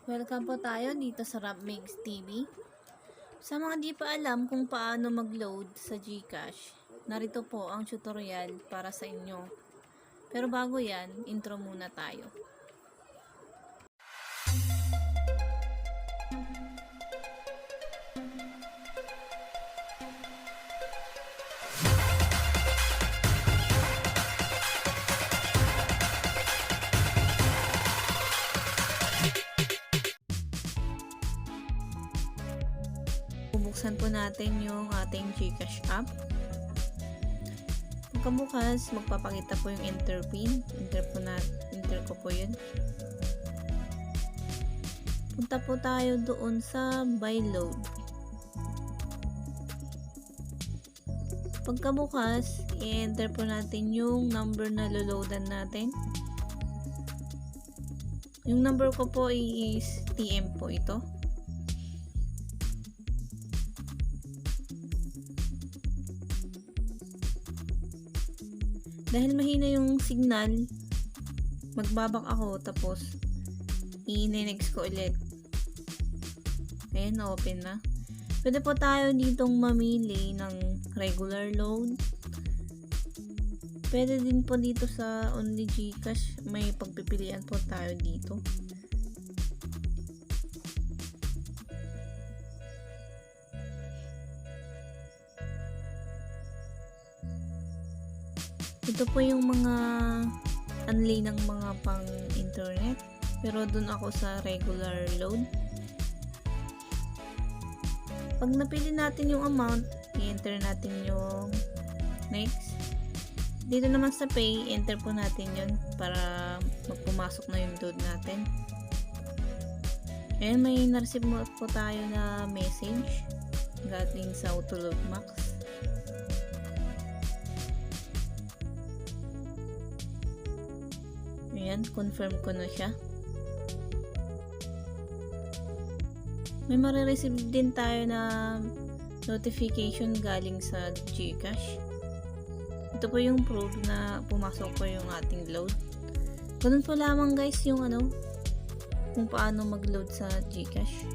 Welcome po tayo dito sa Rapmix TV. Sa mga di pa alam kung paano mag-load sa Gcash, narito po ang tutorial para sa inyo. Pero bago yan, intro muna tayo. Bubuksan po natin yung ating Gcash app. Pagkabukas, magpapakita po yung enter pin. Enter ko po yun. Punta po tayo doon sa buy load. Pagkabukas, i-enter po natin yung number na loloadan natin. Yung number ko po is TM po ito. Dahil mahina yung signal, magbabak ako tapos i-next ko ulit. Ayan, open na. Pwede po tayo ditong mamili ng regular load. Pwede din po dito sa only Gcash, may pagpipilian po tayo dito. Ito po yung mga unlay ng mga pang internet, pero dun ako sa regular load. Pag napili natin yung amount, i-enter natin yung next. Dito naman sa pay, enter po natin yun para magpumasok na yung load natin. Ayan, may na-receive po tayo na message galing sa Autoload Max. Ayan, confirm ko na siya. May marireceive din tayo na notification galing sa Gcash. Ito po yung proof na pumasok po yung ating load. Ganun po lamang guys yung kung paano mag-load sa Gcash.